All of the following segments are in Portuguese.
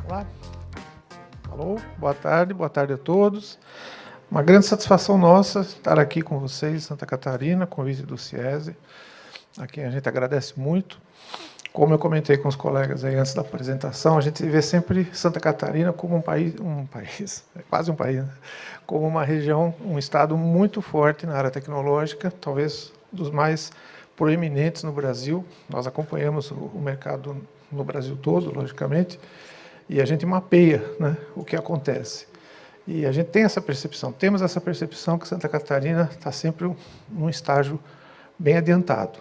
Olá. Alô, boa tarde a todos. Uma grande satisfação nossa estar aqui com vocês em Santa Catarina, convite do CIESE, a quem a gente agradece muito. Como eu comentei com os colegas aí antes da apresentação, a gente vê sempre Santa Catarina como um país, é quase um país, né? Como uma região, um estado muito forte na área tecnológica, talvez dos mais proeminentes no Brasil. Nós acompanhamos o mercado no Brasil todo, logicamente, e a gente mapeia, né, o que acontece. E a gente tem essa percepção, temos essa percepção que Santa Catarina está sempre num estágio bem adiantado.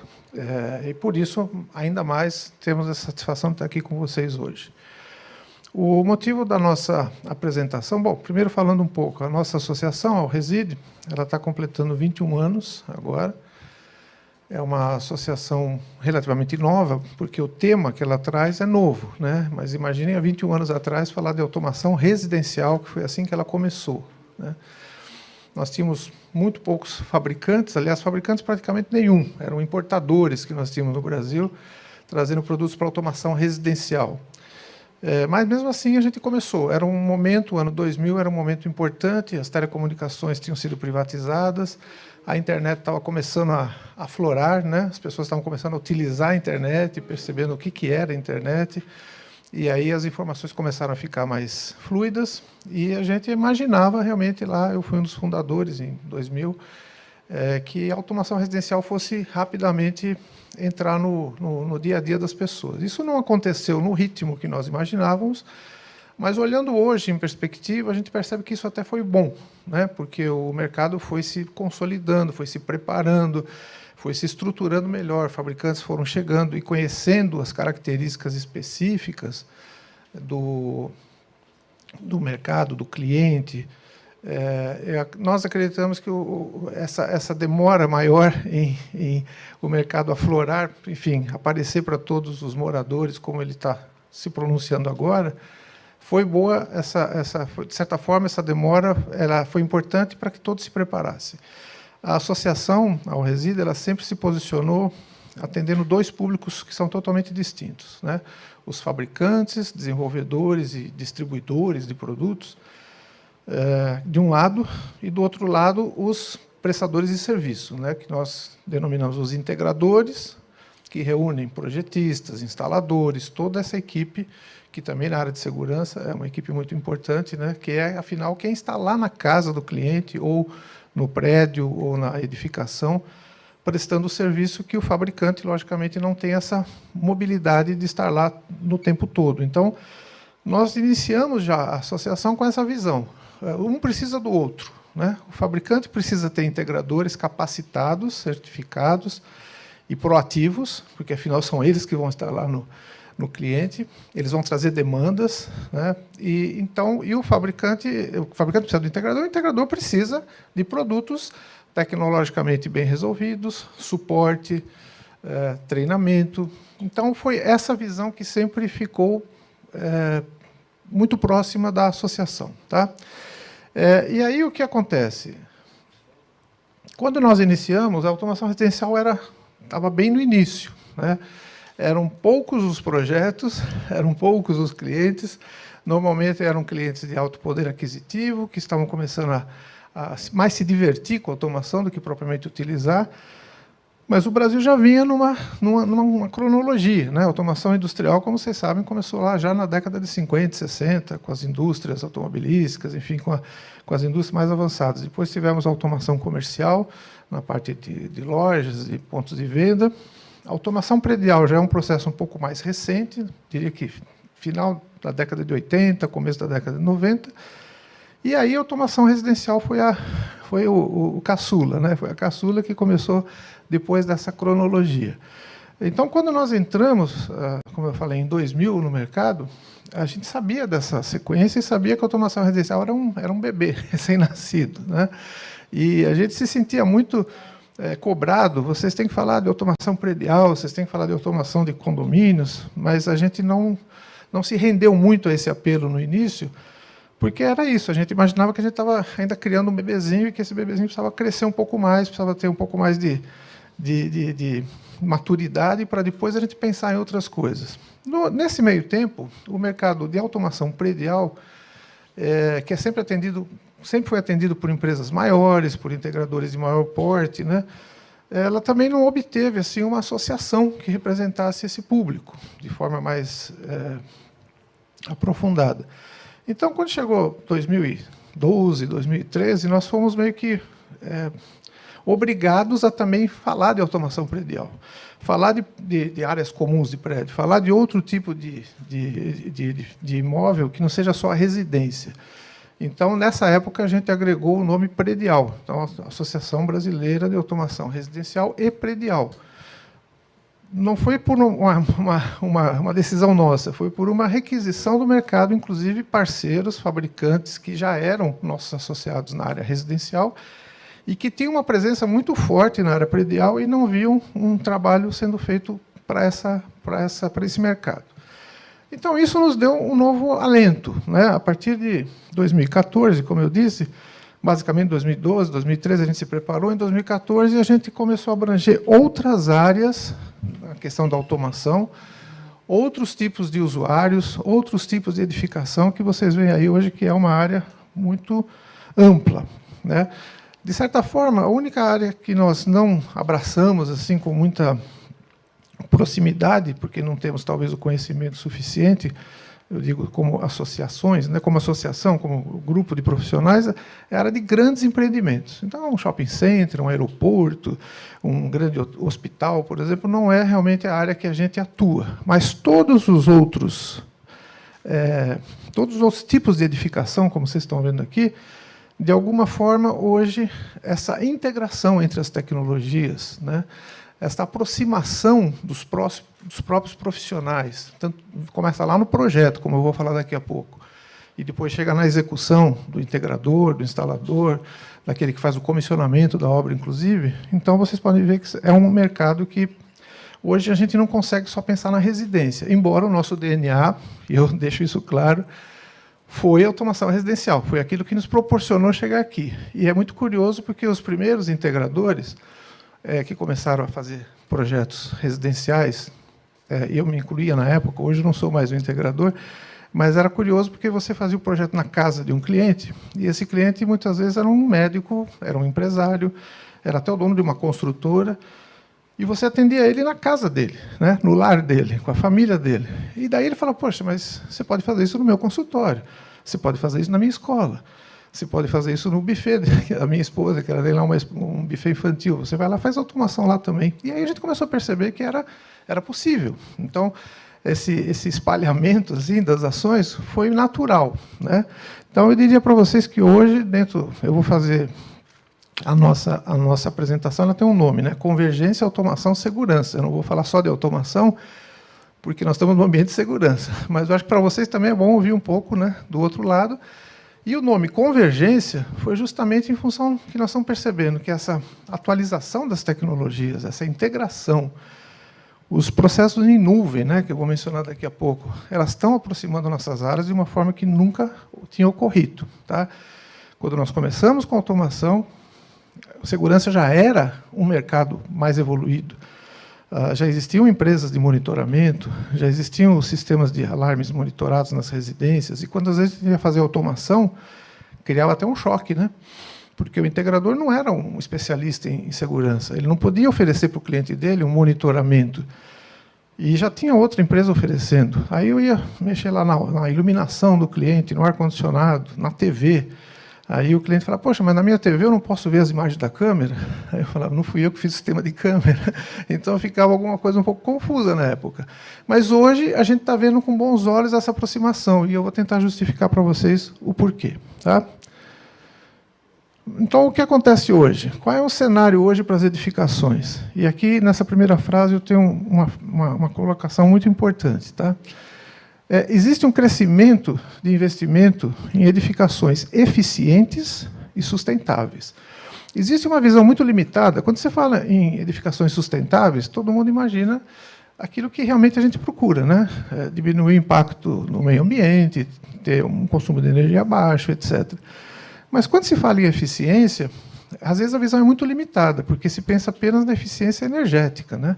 E por isso, ainda mais, temos a satisfação de estar aqui com vocês hoje. O motivo da nossa apresentação, bom, primeiro falando um pouco, a nossa associação, a Reside, ela está completando 21 anos agora. É uma associação relativamente nova, porque o tema que ela traz é novo, né? Mas imaginem há 21 anos atrás falar de automação residencial, que foi assim que ela começou, né? Nós tínhamos muito poucos fabricantes, aliás, fabricantes praticamente nenhum, eram importadores que nós tínhamos no Brasil, trazendo produtos para automação residencial. Mas mesmo assim a gente começou, era um momento, o ano 2000 era um momento importante, as telecomunicações tinham sido privatizadas, a internet estava começando a aflorar, né? As pessoas estavam começando a utilizar a internet, percebendo o que era a internet, e aí as informações começaram a ficar mais fluidas, e a gente imaginava realmente lá, eu fui um dos fundadores em 2000, que a automação residencial fosse rapidamente entrar no dia a dia das pessoas. Isso não aconteceu no ritmo que nós imaginávamos, mas olhando hoje em perspectiva, a gente percebe que isso até foi bom, né? Porque o mercado foi se consolidando, foi se preparando, foi se estruturando melhor, fabricantes foram chegando e conhecendo as características específicas do mercado, do cliente. Nós acreditamos que essa demora maior em o mercado aflorar, enfim, aparecer para todos os moradores, como ele está se pronunciando agora, foi boa, de certa forma, essa demora ela foi importante para que todos se preparassem. A associação, ao Reside, ela sempre se posicionou atendendo dois públicos que são totalmente distintos, né? Os fabricantes, desenvolvedores e distribuidores de produtos, de um lado, e do outro lado, os prestadores de serviço, né? Que nós denominamos os integradores, que reúnem projetistas, instaladores, toda essa equipe, que também na área de segurança é uma equipe muito importante, né? Que é, afinal, quem está lá na casa do cliente, ou no prédio, ou na edificação, prestando o serviço que o fabricante, logicamente, não tem essa mobilidade de estar lá no tempo todo. Então, nós iniciamos já a associação com essa visão. Um precisa do outro, né? O fabricante precisa ter integradores capacitados, certificados e proativos, porque, afinal, são eles que vão estar lá no cliente, eles vão trazer demandas, né? E o fabricante precisa do integrador, o integrador precisa de produtos tecnologicamente bem resolvidos, suporte, treinamento. Então, foi essa visão que sempre ficou muito próxima da associação, tá? E aí o que acontece? Quando nós iniciamos, a automação residencial estava bem no início, né? Eram poucos os projetos, eram poucos os clientes, normalmente eram clientes de alto poder aquisitivo, que estavam começando a mais se divertir com a automação do que propriamente utilizar, mas o Brasil já vinha numa cronologia, né? A automação industrial, como vocês sabem, começou lá já na década de 50, 60, com as indústrias automobilísticas, enfim, com as indústrias mais avançadas. Depois tivemos a automação comercial, na parte de lojas e pontos de venda. A automação predial já é um processo um pouco mais recente, diria que final da década de 80, começo da década de 90. E aí a automação residencial foi o caçula, né? Foi a caçula que começou depois dessa cronologia. Então, quando nós entramos, como eu falei, em 2000 no mercado, a gente sabia dessa sequência e sabia que a automação residencial era um bebê recém-nascido, né? E a gente se sentia muito cobrado, vocês têm que falar de automação predial, vocês têm que falar de automação de condomínios, mas a gente não se rendeu muito a esse apelo no início, Porque era isso, a gente imaginava que a gente estava ainda criando um bebezinho e que esse bebezinho precisava crescer um pouco mais, precisava ter um pouco mais de maturidade para depois a gente pensar em outras coisas. Nesse meio tempo, o mercado de automação predial, que é sempre foi atendido por empresas maiores, por integradores de maior porte, né? Ela também não obteve assim uma associação que representasse esse público de forma mais aprofundada. Então, quando chegou 2012, 2013, nós fomos meio que obrigados a também falar de automação predial, falar de áreas comuns de prédio, falar de outro tipo de imóvel que não seja só a residência. Então, nessa época, a gente agregou o nome predial, então, a Associação Brasileira de Automação Residencial e Predial. Não foi por uma decisão nossa, foi por uma requisição do mercado, inclusive parceiros, fabricantes que já eram nossos associados na área residencial e que tinham uma presença muito forte na área predial e não viam um trabalho sendo feito para esse mercado. Então, isso nos deu um novo alento, né? A partir de 2014, como eu disse, basicamente 2012, 2013, a gente se preparou. Em 2014, a gente começou a abranger outras áreas, a questão da automação, outros tipos de usuários, outros tipos de edificação, que vocês veem aí hoje, que é uma área muito ampla, né? De certa forma, a única área que nós não abraçamos assim com muita proximidade, porque não temos talvez o conhecimento suficiente, eu digo como associações, né, como associação, como grupo de profissionais, é a área de grandes empreendimentos. Então, um shopping center, um aeroporto, um grande hospital, por exemplo, não é realmente a área que a gente atua. Mas todos os outros tipos de edificação, como vocês estão vendo aqui, de alguma forma, hoje, essa integração entre as tecnologias, né, essa aproximação dos próprios profissionais, tanto começa lá no projeto, como eu vou falar daqui a pouco, e depois chega na execução do integrador, do instalador, daquele que faz o comissionamento da obra, inclusive. Então, vocês podem ver que é um mercado que hoje a gente não consegue só pensar na residência, embora o nosso DNA, e eu deixo isso claro, foi a automação residencial, foi aquilo que nos proporcionou chegar aqui. E é muito curioso porque os primeiros integradores que começaram a fazer projetos residenciais, eu me incluía na época, hoje eu não sou mais um integrador, mas era curioso porque você fazia o projeto na casa de um cliente, e esse cliente muitas vezes era um médico, era um empresário, era até o dono de uma construtora, e você atendia ele na casa dele, né, no lar dele, com a família dele. E daí ele fala, poxa, mas você pode fazer isso no meu consultório, você pode fazer isso na minha escola, você pode fazer isso no buffet da minha esposa, que ela tem lá um buffet infantil. Você vai lá e faz automação lá também. E aí a gente começou a perceber que era possível. Então, esse espalhamento assim, das ações foi natural, né? Então, eu diria para vocês que hoje, eu vou fazer a nossa apresentação, ela tem um nome, né? Convergência, Automação, Segurança. Eu não vou falar só de automação, porque nós estamos no ambiente de segurança. Mas eu acho que para vocês também é bom ouvir um pouco, né, do outro lado. E o nome convergência foi justamente em função que nós estamos percebendo que essa atualização das tecnologias, essa integração, os processos em nuvem, né, que eu vou mencionar daqui a pouco, elas estão aproximando nossas áreas de uma forma que nunca tinha ocorrido. Tá? Quando nós começamos com a automação, a segurança já era um mercado mais evoluído. Já existiam empresas de monitoramento, já existiam sistemas de alarmes monitorados nas residências, e quando às vezes a gente ia fazer automação, criava até um choque, né? Porque o integrador não era um especialista em segurança, ele não podia oferecer para o cliente dele um monitoramento, e já tinha outra empresa oferecendo. Aí eu ia mexer lá na iluminação do cliente, no ar-condicionado, na TV. Aí o cliente fala, poxa, mas na minha TV eu não posso ver as imagens da câmera? Aí eu falava, não fui eu que fiz o sistema de câmera. Então ficava alguma coisa um pouco confusa na época. Mas hoje a gente está vendo com bons olhos essa aproximação, e eu vou tentar justificar para vocês o porquê. Tá? Então, o que acontece hoje? Qual é o cenário hoje para as edificações? E aqui, nessa primeira frase, eu tenho uma colocação muito importante. Tá? Existe um crescimento de investimento em edificações eficientes e sustentáveis. Existe uma visão muito limitada. Quando você fala em edificações sustentáveis, todo mundo imagina aquilo que realmente a gente procura, né? Diminuir o impacto no meio ambiente, ter um consumo de energia baixo, etc. Mas quando se fala em eficiência, às vezes a visão é muito limitada, porque se pensa apenas na eficiência energética, né?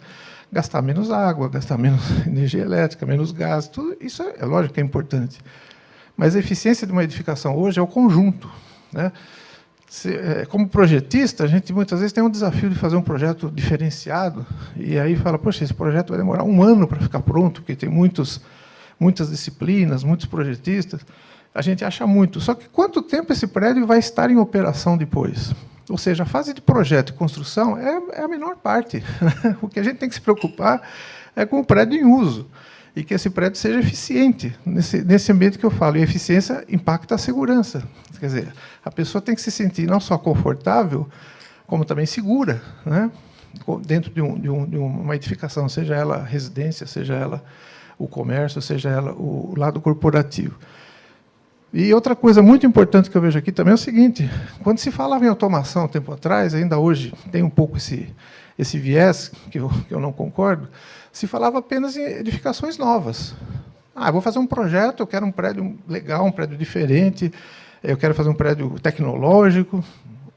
Gastar menos água, gastar menos energia elétrica, menos gás, tudo isso é lógico que é importante. Mas a eficiência de uma edificação hoje é o conjunto, né? Como projetista, a gente muitas vezes tem um desafio de fazer um projeto diferenciado, e aí fala, poxa, esse projeto vai demorar 1 ano para ficar pronto, porque tem muitas disciplinas, muitos projetistas. A gente acha muito. Só que quanto tempo esse prédio vai estar em operação depois? Ou seja, a fase de projeto e construção é a menor parte. O que a gente tem que se preocupar é com o prédio em uso, e que esse prédio seja eficiente, nesse ambiente que eu falo. E a eficiência impacta a segurança. Quer dizer, a pessoa tem que se sentir não só confortável, como também segura, né? Dentro de uma edificação, seja ela residência, seja ela o comércio, seja ela o lado corporativo. E outra coisa muito importante que eu vejo aqui também é o seguinte, quando se falava em automação, tempo atrás, ainda hoje tem um pouco esse viés, que eu não concordo, se falava apenas em edificações novas. Eu vou fazer um projeto, eu quero um prédio legal, um prédio diferente, eu quero fazer um prédio tecnológico.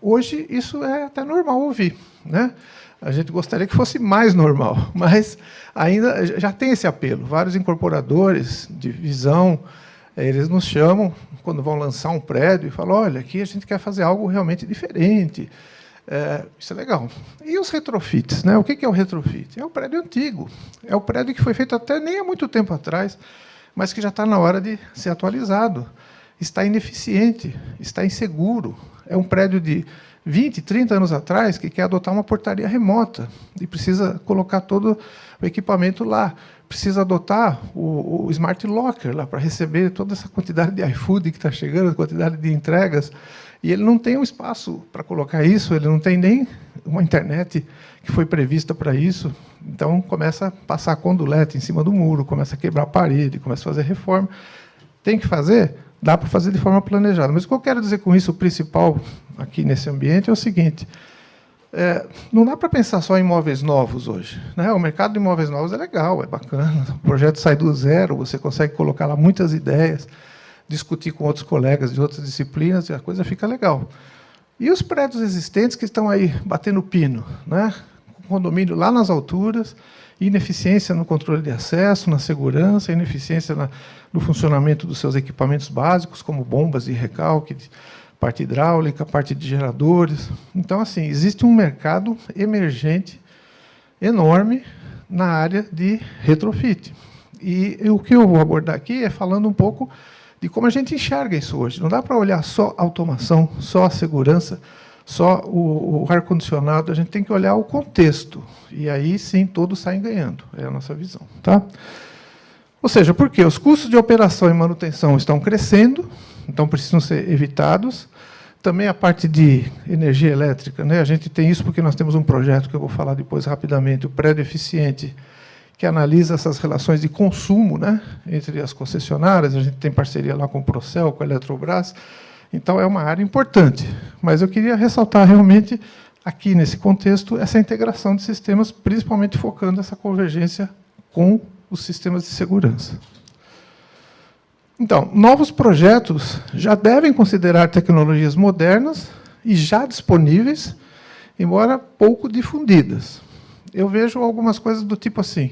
Hoje, isso é até normal ouvir, né? A gente gostaria que fosse mais normal, mas ainda já tem esse apelo. Vários incorporadores de visão, eles nos chamam quando vão lançar um prédio e falam, olha, aqui a gente quer fazer algo realmente diferente. Isso é legal. E os retrofits, né? O que é o retrofit? É o prédio antigo. É o prédio que foi feito até nem há muito tempo atrás, mas que já está na hora de ser atualizado. Está ineficiente, está inseguro. É um prédio de 20, 30 anos atrás que quer adotar uma portaria remota e precisa colocar todo o equipamento lá. Precisa adotar o Smart Locker lá para receber toda essa quantidade de iFood que está chegando, a quantidade de entregas. E ele não tem um espaço para colocar isso, ele não tem nem uma internet que foi prevista para isso. Então, começa a passar condulete em cima do muro, começa a quebrar a parede, começa a fazer reforma. Tem que fazer? Dá para fazer de forma planejada. Mas o que eu quero dizer com isso, o principal aqui nesse ambiente, é o seguinte, não dá para pensar só em imóveis novos hoje, né? O mercado de imóveis novos é legal, é bacana, o projeto sai do zero, você consegue colocar lá muitas ideias, discutir com outros colegas de outras disciplinas, e a coisa fica legal. E os prédios existentes que estão aí batendo pino, né? Condomínio lá nas alturas, ineficiência no controle de acesso, na segurança, ineficiência no funcionamento dos seus equipamentos básicos, como bombas de recalque, parte hidráulica, parte de geradores. Então, assim, existe um mercado emergente enorme na área de retrofit. E o que eu vou abordar aqui é falando um pouco de como a gente enxerga isso hoje. Não dá para olhar só a automação, só a segurança, só o ar-condicionado, a gente tem que olhar o contexto. E aí, sim, todos saem ganhando. É a nossa visão. Tá? Ou seja, por quê? Os custos de operação e manutenção estão crescendo, então precisam ser evitados. Também a parte de energia elétrica, né? A gente tem isso porque nós temos um projeto que eu vou falar depois rapidamente, o prédio eficiente, que analisa essas relações de consumo, né, entre as concessionárias. A gente tem parceria lá com o Procel, com a Eletrobras. Então, é uma área importante. Mas eu queria ressaltar realmente, aqui nesse contexto, essa integração de sistemas, principalmente focando essa convergência com os sistemas de segurança. Então, novos projetos já devem considerar tecnologias modernas e já disponíveis, embora pouco difundidas. Eu vejo algumas coisas do tipo assim,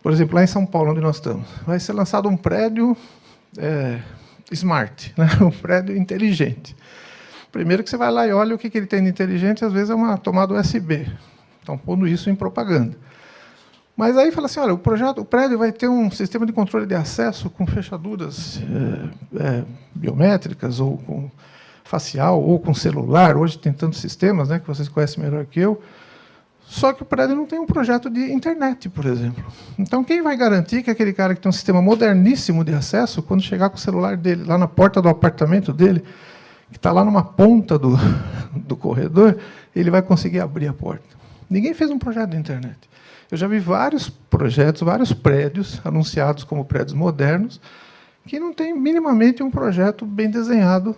por exemplo, lá em São Paulo, onde nós estamos, vai ser lançado um prédio smart, né? Um prédio inteligente. Primeiro que você vai lá e olha o que ele tem de inteligente, às vezes é uma tomada USB. Estão pondo isso em propaganda. Mas aí fala assim, olha, o prédio vai ter um sistema de controle de acesso com fechaduras biométricas, ou com facial, ou com celular. Hoje tem tantos sistemas, né, que vocês conhecem melhor que eu. Só que o prédio não tem um projeto de internet, por exemplo. Então, quem vai garantir que aquele cara que tem um sistema moderníssimo de acesso, quando chegar com o celular dele lá na porta do apartamento dele, que está lá numa ponta do corredor, ele vai conseguir abrir a porta? Ninguém fez um projeto de internet. Eu já vi vários projetos, vários prédios anunciados como prédios modernos, que não têm minimamente um projeto bem desenhado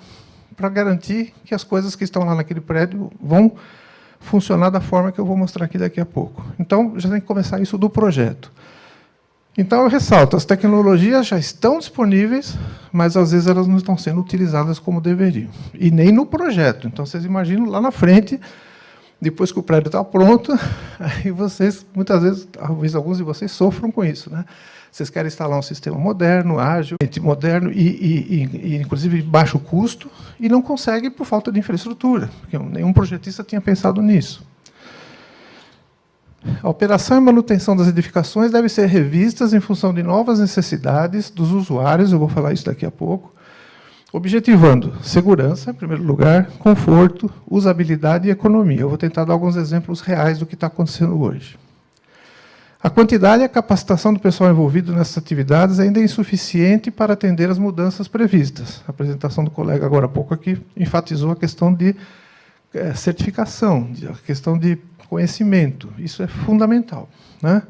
para garantir que as coisas que estão lá naquele prédio vão funcionar da forma que eu vou mostrar aqui daqui a pouco. Então, já tem que começar isso do projeto. Então, eu ressalto, as tecnologias já estão disponíveis, mas, às vezes, elas não estão sendo utilizadas como deveriam. E nem no projeto. Então, vocês imaginam lá na frente, depois que o prédio está pronto, aí vocês, muitas vezes, talvez alguns de vocês sofram com isso, né? Vocês querem instalar um sistema moderno, ágil, moderno e inclusive, baixo custo, e não conseguem por falta de infraestrutura, porque nenhum projetista tinha pensado nisso. A operação e manutenção das edificações devem ser revistas em função de novas necessidades dos usuários, eu vou falar isso daqui a pouco, objetivando segurança, em primeiro lugar, conforto, usabilidade e economia. Eu vou tentar dar alguns exemplos reais do que está acontecendo hoje. A quantidade e a capacitação do pessoal envolvido nessas atividades ainda é insuficiente para atender as mudanças previstas. A apresentação do colega agora há pouco aqui enfatizou a questão de certificação, a questão de conhecimento. Isso é fundamental, né?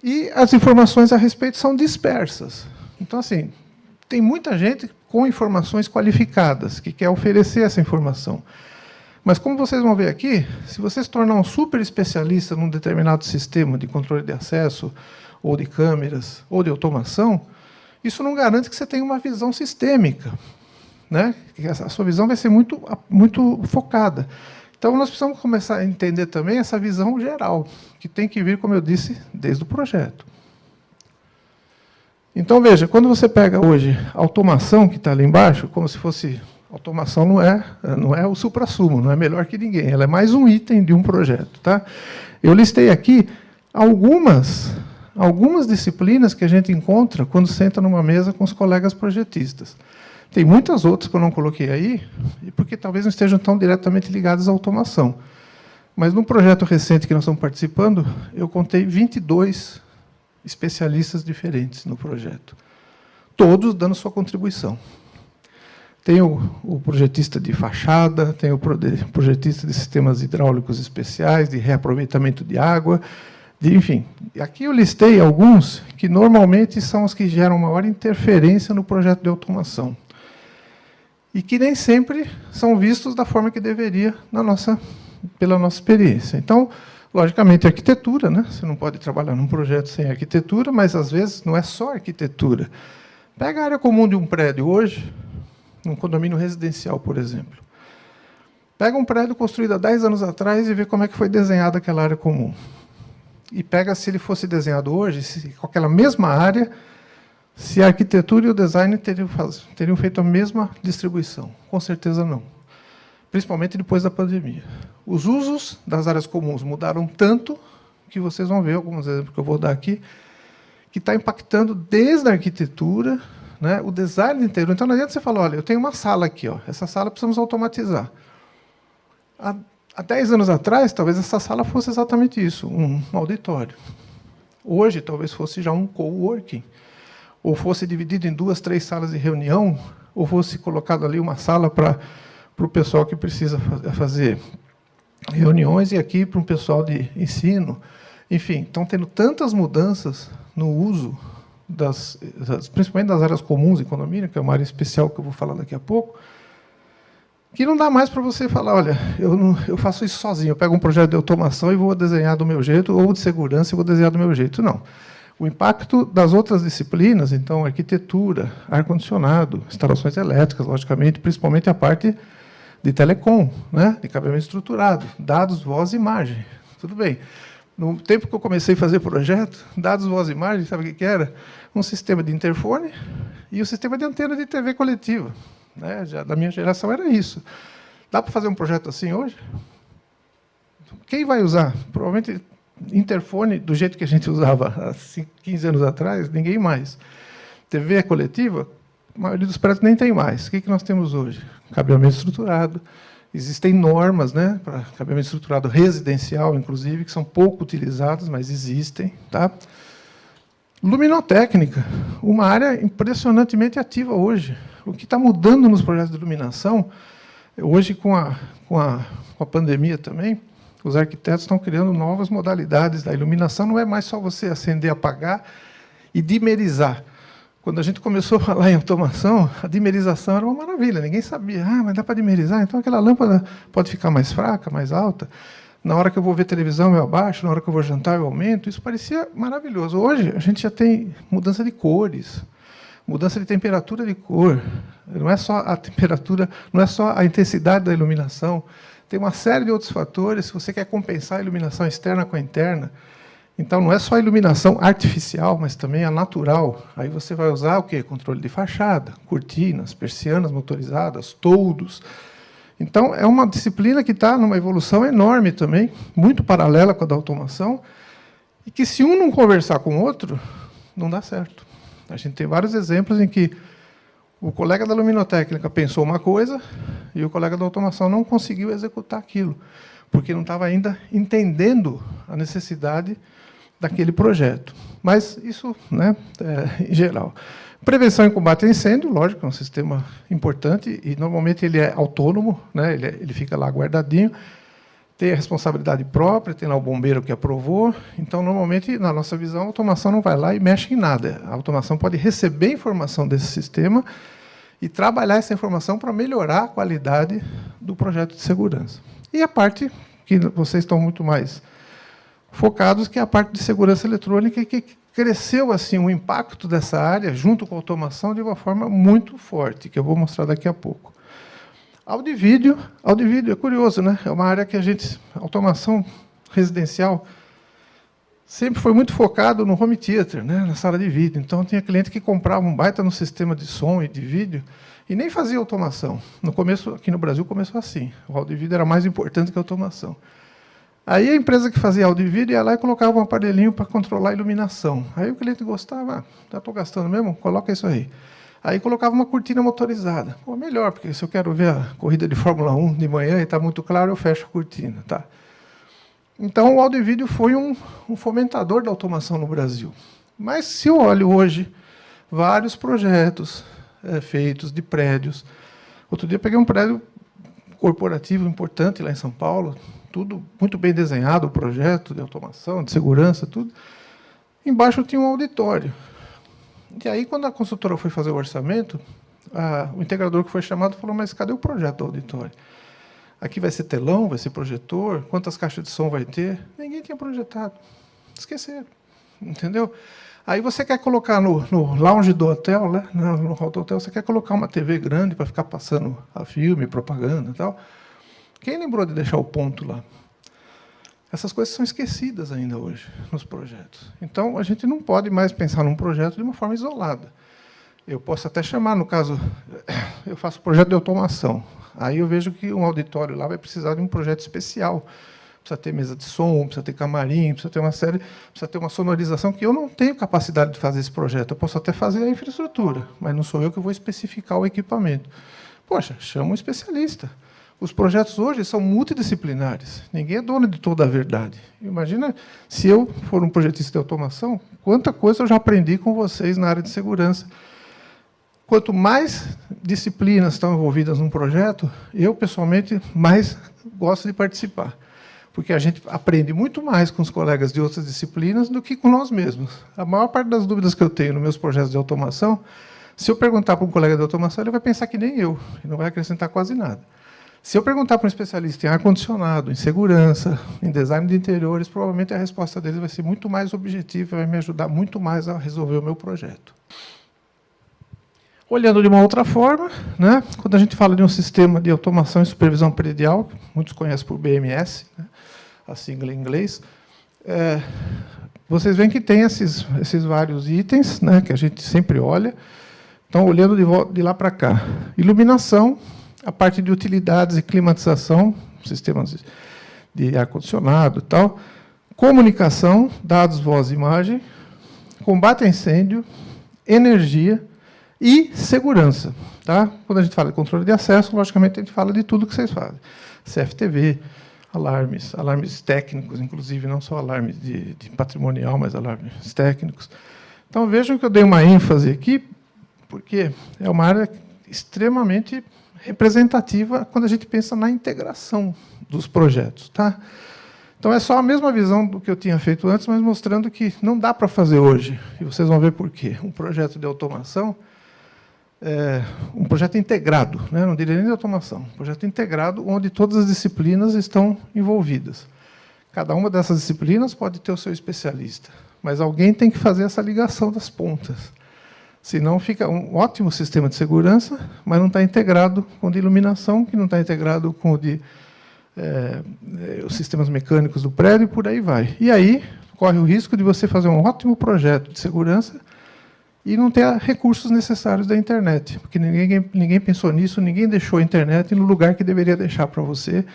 E as informações a respeito são dispersas. Então, assim, tem muita gente com informações qualificadas que quer oferecer essa informação. Mas, como vocês vão ver aqui, se você se tornar um super especialista num determinado sistema de controle de acesso, ou de câmeras, ou de automação, isso não garante que você tenha uma visão sistêmica, né? A sua visão vai ser muito focada. Então, nós precisamos começar a entender também essa visão geral, que tem que vir, como eu disse, desde o projeto. Então, veja, quando você pega hoje a automação, que está ali embaixo, como se fosse... Automação não é o suprassumo, não é melhor que ninguém, ela é mais um item de um projeto. Tá? Eu listei aqui algumas disciplinas que a gente encontra quando senta numa mesa com os colegas projetistas. Tem muitas outras que eu não coloquei aí, porque talvez não estejam tão diretamente ligadas à automação. Mas, num projeto recente que nós estamos participando, eu contei 22 especialistas diferentes no projeto, todos dando sua contribuição. Tem o projetista de fachada, tem o projetista de sistemas hidráulicos especiais, de reaproveitamento de água, enfim. Aqui eu listei alguns que normalmente são os que geram maior interferência no projeto de automação. E que nem sempre são vistos da forma que deveria pela nossa experiência. Então, logicamente, arquitetura, né? Você não pode trabalhar num projeto sem arquitetura, mas, às vezes, não é só arquitetura. Pega a área comum de um prédio hoje, num condomínio residencial, por exemplo. Pega um prédio construído há 10 anos atrás e vê como é que foi desenhada aquela área comum. E pega, se ele fosse desenhado hoje, com aquela mesma área, se a arquitetura e o design teriam feito a mesma distribuição. Com certeza não. Principalmente depois da pandemia. Os usos das áreas comuns mudaram tanto que vocês vão ver alguns exemplos que eu vou dar aqui, que está impactando desde a arquitetura, né, o design inteiro. Então, não adianta você falar, olha, eu tenho uma sala aqui, ó, essa sala precisamos automatizar. Há 10 anos atrás, talvez essa sala fosse exatamente isso, um auditório. Hoje, talvez fosse já um coworking, ou fosse dividido em 2, 3 salas de reunião, ou fosse colocado ali uma sala para o pessoal que precisa fazer reuniões, e aqui para um pessoal de ensino. Enfim, estão tendo tantas mudanças no uso, principalmente das áreas comuns de condomínio, que é uma área especial que eu vou falar daqui a pouco, que não dá mais para você falar, olha, eu faço isso sozinho, eu pego um projeto de automação e vou desenhar do meu jeito, ou de segurança e vou desenhar do meu jeito. Não. O impacto das outras disciplinas, então, arquitetura, ar-condicionado, instalações elétricas, logicamente, principalmente a parte de telecom, né, de cabeamento estruturado, dados, voz e imagem. Tudo bem. No tempo que eu comecei a fazer projeto, dados, voz e imagem, sabe o que era? Um sistema de interfone e um sistema de antena de TV coletiva. Né? Já da minha geração era isso. Dá para fazer um projeto assim hoje? Quem vai usar? Provavelmente interfone, do jeito que a gente usava há 15 anos atrás, ninguém mais. TV coletiva, a maioria dos prédios nem tem mais. O que nós temos hoje? Cabeamento estruturado. Existem normas, né, para cabeamento estruturado residencial, inclusive, que são pouco utilizadas, mas existem. Tá? Luminotécnica, uma área impressionantemente ativa hoje. O que está mudando nos projetos de iluminação, hoje, com a pandemia também, os arquitetos estão criando novas modalidades da iluminação. Não é mais só você acender, apagar e dimerizar. Quando a gente começou a falar em automação, a dimerização era uma maravilha, ninguém sabia. Ah, mas dá para dimerizar? Então aquela lâmpada pode ficar mais fraca, mais alta. Na hora que eu vou ver televisão, eu abaixo. Na hora que eu vou jantar, eu aumento. Isso parecia maravilhoso. Hoje, a gente já tem mudança de cores, mudança de temperatura de cor. Não é só a temperatura, não é só a intensidade da iluminação. Tem uma série de outros fatores. Se você quer compensar a iluminação externa com a interna, então, não é só a iluminação artificial, mas também a natural. Aí você vai usar o quê? Controle de fachada, cortinas, persianas motorizadas, toldos. Então, é uma disciplina que está numa evolução enorme também, muito paralela com a da automação, e que, se um não conversar com o outro, não dá certo. A gente tem vários exemplos em que o colega da luminotécnica pensou uma coisa e o colega da automação não conseguiu executar aquilo, porque não estava ainda entendendo a necessidade daquele projeto. Mas isso, né, em geral. Prevenção e combate a incêndio, lógico, é um sistema importante e, normalmente, ele é autônomo, né, ele fica lá guardadinho, tem a responsabilidade própria, tem lá o bombeiro que aprovou. Então, normalmente, na nossa visão, a automação não vai lá e mexe em nada. A automação pode receber informação desse sistema e trabalhar essa informação para melhorar a qualidade do projeto de segurança. E a parte que vocês estão muito mais focados, que é a parte de segurança eletrônica, que cresceu assim o impacto dessa área, junto com a automação, de uma forma muito forte, que eu vou mostrar daqui a pouco. Áudio e vídeo é curioso, né? É uma área que a gente, automação residencial, sempre foi muito focado no home theater, né? Na sala de vídeo. Então, tinha cliente que comprava um baita no sistema de som e de vídeo e nem fazia automação. No começo, aqui no Brasil, começou assim. O áudio e vídeo era mais importante que a automação. Aí a empresa que fazia áudio e vídeo ia lá e colocava um aparelhinho para controlar a iluminação. Aí o cliente gostava, já estou gastando mesmo? Coloca isso aí. Aí colocava uma cortina motorizada. Pô, melhor, porque se eu quero ver a corrida de Fórmula 1 de manhã e está muito claro, eu fecho a cortina. Tá? Então, o áudio e vídeo foi um fomentador da automação no Brasil. Mas, se eu olho hoje, vários projetos feitos de prédios. Outro dia, eu peguei um prédio corporativo importante lá em São Paulo, tudo muito bem desenhado, o projeto de automação, de segurança, tudo. Embaixo tinha um auditório. E aí, quando a consultora foi fazer o orçamento, o integrador que foi chamado falou, mas cadê o projeto do auditório? Aqui vai ser telão, vai ser projetor, quantas caixas de som vai ter? Ninguém tinha projetado. Esqueceram. Entendeu? Aí você quer colocar no lounge do hotel, né, no hall do hotel, você quer colocar uma TV grande para ficar passando a filme, propaganda e tal. Quem lembrou de deixar o ponto lá? Essas coisas são esquecidas ainda hoje nos projetos. Então, a gente não pode mais pensar num projeto de uma forma isolada. Eu posso até chamar, no caso, eu faço projeto de automação. Aí eu vejo que um auditório lá vai precisar de um projeto especial. Precisa ter mesa de som, precisa ter camarim, precisa ter uma série, precisa ter uma sonorização que eu não tenho capacidade de fazer esse projeto. Eu posso até fazer a infraestrutura, mas não sou eu que vou especificar o equipamento. Poxa, chama um especialista. Os projetos hoje são multidisciplinares. Ninguém é dono de toda a verdade. Imagina se eu for um projetista de automação, quanta coisa eu já aprendi com vocês na área de segurança. Quanto mais disciplinas estão envolvidas num projeto, eu, pessoalmente, mais gosto de participar. Porque a gente aprende muito mais com os colegas de outras disciplinas do que com nós mesmos. A maior parte das dúvidas que eu tenho nos meus projetos de automação, se eu perguntar para um colega de automação, ele vai pensar que nem eu, e não vai acrescentar quase nada. Se eu perguntar para um especialista em ar-condicionado, em segurança, em design de interiores, provavelmente a resposta dele vai ser muito mais objetiva, vai me ajudar muito mais a resolver o meu projeto. Olhando de uma outra forma, né, quando a gente fala de um sistema de automação e supervisão predial, muitos conhecem por BMS, né, a sigla em inglês, vocês veem que tem esses vários itens, né, que a gente sempre olha. Então, olhando de lá para cá. Iluminação, a parte de utilidades e climatização, sistemas de ar-condicionado e tal, comunicação, dados, voz e imagem, combate a incêndio, energia e segurança. Tá? Quando a gente fala de controle de acesso, logicamente a gente fala de tudo que vocês fazem. CFTV, alarmes técnicos, inclusive, não só alarmes de patrimonial, mas alarmes técnicos. Então, vejam que eu dei uma ênfase aqui, porque é uma área extremamente representativa quando a gente pensa na integração dos projetos. Tá? Então, é só a mesma visão do que eu tinha feito antes, mas mostrando que não dá para fazer hoje. E vocês vão ver por quê. Um projeto de automação, um projeto integrado, né? Não diria nem de automação, um projeto integrado onde todas as disciplinas estão envolvidas. Cada uma dessas disciplinas pode ter o seu especialista, mas alguém tem que fazer essa ligação das pontas. Senão fica um ótimo sistema de segurança, mas não está integrado com o de iluminação, que não está integrado com o de os sistemas mecânicos do prédio, e por aí vai. E aí corre o risco de você fazer um ótimo projeto de segurança e não ter recursos necessários da internet, porque ninguém pensou nisso, ninguém deixou a internet no lugar que deveria deixar para você,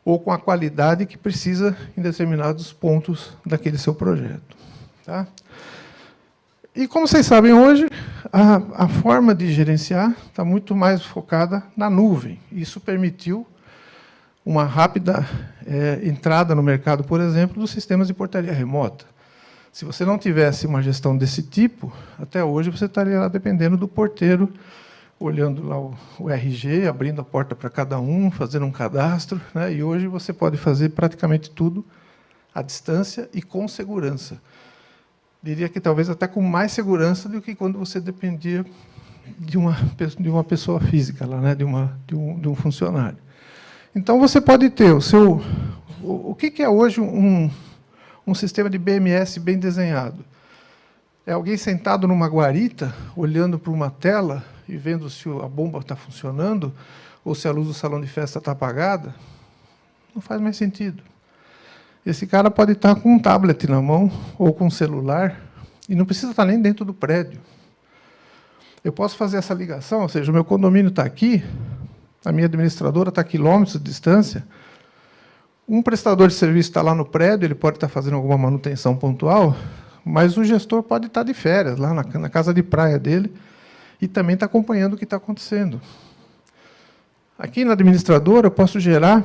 ou com a qualidade que precisa em determinados pontos daquele seu projeto. Tá? E, como vocês sabem, hoje, a forma de gerenciar está muito mais focada na nuvem. Isso permitiu uma rápida entrada no mercado, por exemplo, dos sistemas de portaria remota. Se você não tivesse uma gestão desse tipo, até hoje você estaria lá dependendo do porteiro, olhando lá o RG, abrindo a porta para cada um, fazendo um cadastro, né? E hoje você pode fazer praticamente tudo à distância e com segurança. Diria que talvez até com mais segurança do que quando você dependia de uma pessoa física, lá, né? de um funcionário. Então, você pode ter o seu... O que é hoje um sistema de BMS bem desenhado? É alguém sentado numa guarita, olhando para uma tela e vendo se a bomba está funcionando ou se a luz do salão de festa está apagada? Não faz mais sentido. Esse cara pode estar com um tablet na mão ou com um celular e não precisa estar nem dentro do prédio. Eu posso fazer essa ligação, ou seja, o meu condomínio está aqui, a minha administradora está a quilômetros de distância, um prestador de serviço está lá no prédio, ele pode estar fazendo alguma manutenção pontual, mas o gestor pode estar de férias, lá na casa de praia dele, e também está acompanhando o que está acontecendo. Aqui na administradora, eu posso gerar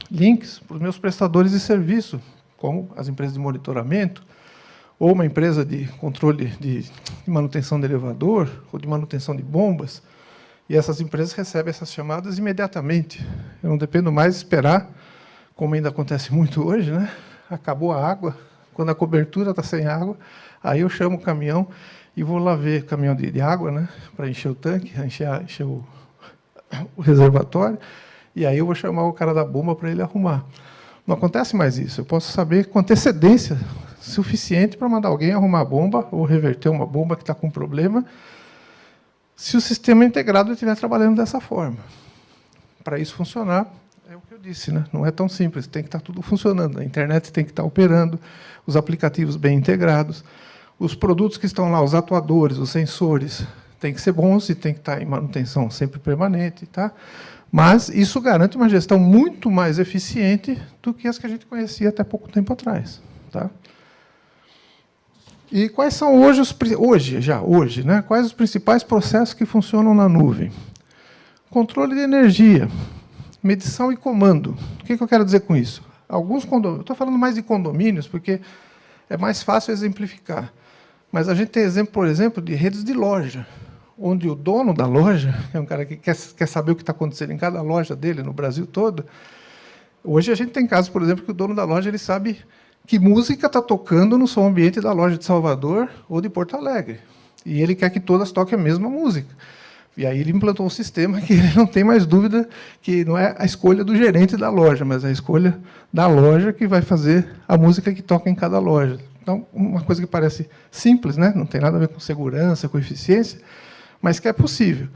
links para os meus prestadores de serviço, como as empresas de monitoramento, ou uma empresa de controle de manutenção de elevador, ou de manutenção de bombas, e essas empresas recebem essas chamadas imediatamente. Eu não dependo mais de esperar, como ainda acontece muito hoje, né? Acabou a água, quando a cobertura está sem água, aí eu chamo o caminhão e vou lá ver caminhão de água, né? Para encher o tanque, encher o reservatório, e aí eu vou chamar o cara da bomba para ele arrumar. Não acontece mais isso. Eu posso saber com antecedência suficiente para mandar alguém arrumar a bomba ou reverter uma bomba que está com problema, se o sistema integrado estiver trabalhando dessa forma. Para isso funcionar, é o que eu disse, né? Não é tão simples, tem que estar tudo funcionando. A internet tem que estar operando, os aplicativos bem integrados, os produtos que estão lá, os atuadores, os sensores, têm que ser bons e tem que estar em manutenção sempre permanente. Tá? Mas isso garante uma gestão muito mais eficiente do que as que a gente conhecia até pouco tempo atrás. Tá? E quais são hoje, né? Quais os principais processos que funcionam na nuvem? Controle de energia, medição e comando. O que eu quero dizer com isso? Alguns condomínios, estou falando mais de condomínios, porque é mais fácil exemplificar. Mas a gente tem exemplo, por exemplo, de redes de loja, onde o dono da loja, que é um cara que quer saber o que está acontecendo em cada loja dele, no Brasil todo. Hoje a gente tem casos, por exemplo, que o dono da loja ele sabe que música está tocando no som ambiente da loja de Salvador ou de Porto Alegre. E ele quer que todas toquem a mesma música. E aí ele implantou um sistema que ele não tem mais dúvida que não é a escolha do gerente da loja, mas a escolha da loja que vai fazer a música que toca em cada loja. Então, uma coisa que parece simples, né? Não tem nada a ver com segurança, com eficiência, mas que é possível.